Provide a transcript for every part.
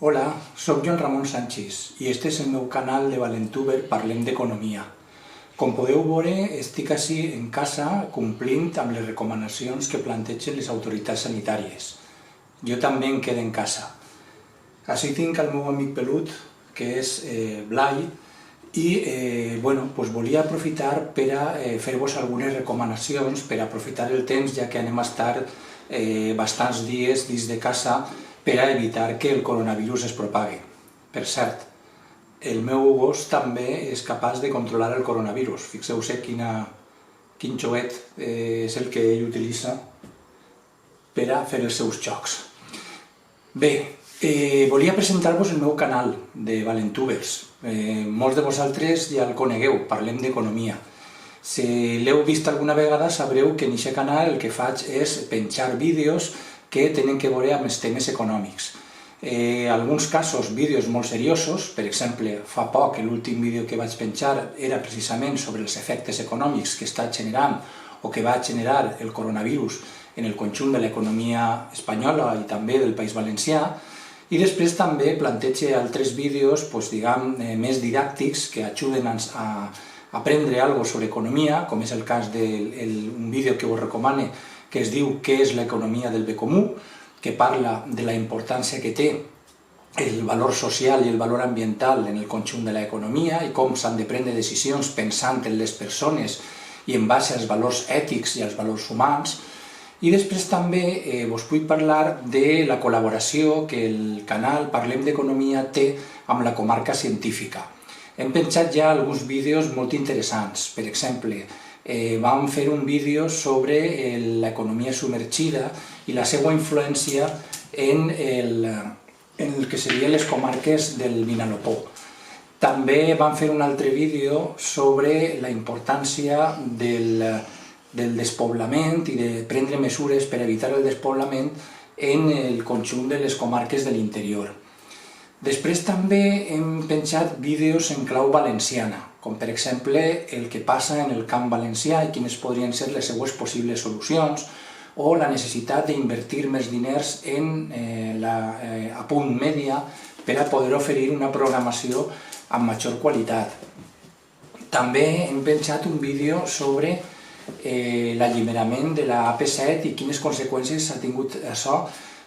Hola, soc Joan Ramon Sánchez i este és el meu canal de Valentuber Parlem d'Economia. Com podeu veure, estic ací en casa complint amb les recomanacions que plantegen les autoritats sanitàries. Jo també em quedo en casa. Ací tinc el meu amic pelut, que és Blai, i volia aprofitar per a fer-vos algunes recomanacions per aprofitar el temps, ja que anem a estar bastants dies dins de casa per a evitar que el coronavirus es propague. Per cert, el meu gos també és capaç de controlar el coronavirus. Fixeu-se quin joguet és el que ell utilitza per a fer els seus jocs. Bé, volia presentar-vos el meu canal de Valentubers. Molts de vosaltres ja el conegueu, Parlem d'Economia. Si l'heu vist alguna vegada sabreu que en aquest canal el que faig és penjar vídeos que tenen que veure amb els temes econòmics. En alguns casos vídeos molt seriosos, per exemple, fa poc l'últim vídeo que vaig penjar era precisament sobre els efectes econòmics que està generant o que va generar el coronavirus en el conjunt de l'economia espanyola i també del País Valencià, i després també planteja altres vídeos més didàctics que ajuden a aprendre alguna cosa sobre economia, com és el cas d'un vídeo que us recomano que es diu Què és l'economia del bé comú, que parla de la importància que té el valor social i el valor ambiental en el conjunt de l'economia i com s'han de prendre decisions pensant en les persones i en base als valors ètics i als valors humans. I després també us vull parlar de la col·laboració que el canal Parlem d'Economia té amb la comarca científica. Hem penjat ja alguns vídeos molt interessants. Per exemple, vam fer un vídeo sobre l'economia submergida i la seva influència en el que serien les comarques del Vinalopó. També vam fer un altre vídeo sobre la importància del despoblament i de prendre mesures per evitar el despoblament en el conjunt de les comarques de l'interior. Després també hem penjat vídeos en clau valenciana, com per exemple el que passa en el camp valencià i quines podrien ser les seues possibles solucions, o la necessitat d'invertir més diners en la punt mèdia per a poder oferir una programació amb major qualitat. També hem penjat un vídeo sobre l'alliberament de la AP7 i quines conseqüències ha tingut això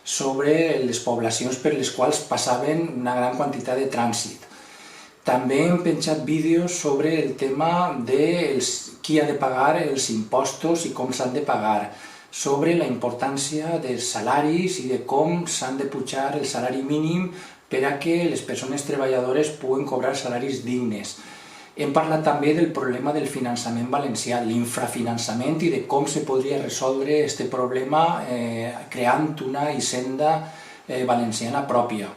sobre les poblacions per les quals passaven una gran quantitat de trànsit. També hem penjat vídeos sobre el tema de qui ha de pagar els impostos i com s'han de pagar, sobre la importància dels salaris i de com s'han de pujar el salari mínim per a que les persones treballadores puguen cobrar salaris dignes. Hem parlat també del problema del finançament valencià, l'infrafinançament i de com se podria resoldre aquest problema creant una hisenda valenciana pròpia.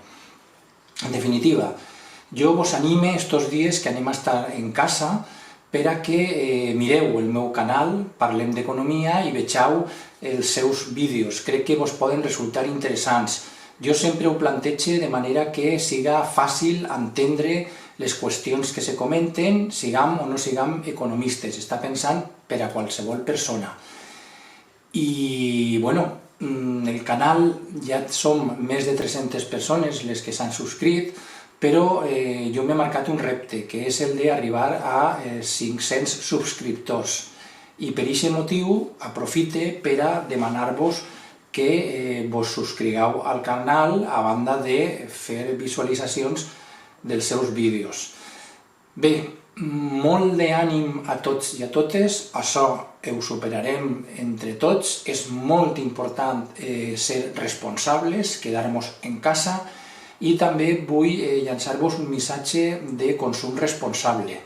En definitiva, jo vos anime estos dies que anem a estar en casa per a que mireu el meu canal, Parlem d'Economia, i vegeu els seus vídeos. Crec que vos poden resultar interessants. Jo sempre ho plantejo de manera que siga fàcil entendre les qüestions que se comenten, siguem o no siguem economistes. Està pensant per a qualsevol persona. I, el canal ja som més de 300 persones les que s'han subscrit, però jo m'he marcat un repte, que és el d'arribar a 500 subscriptors. I per aquest motiu aprofite per a demanar-vos que vos subscrigueu al canal a banda de fer visualitzacions dels seus vídeos. Bé, molt d'ànim a tots i a totes, això ho superarem entre tots. És molt important ser responsables, quedar-nos en casa, i també vull llançar-vos un missatge de consum responsable,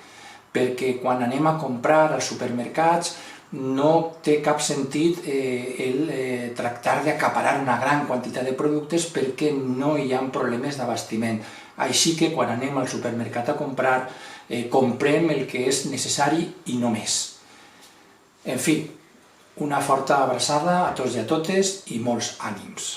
perquè quan anem a comprar als supermercats no té cap sentit el tractar d'acaparar una gran quantitat de productes perquè no hi ha problemes d'abastiment. Així que quan anem al supermercat a comprar, comprem el que és necessari i no més. En fi, una forta abraçada a tots i a totes i molts ànims.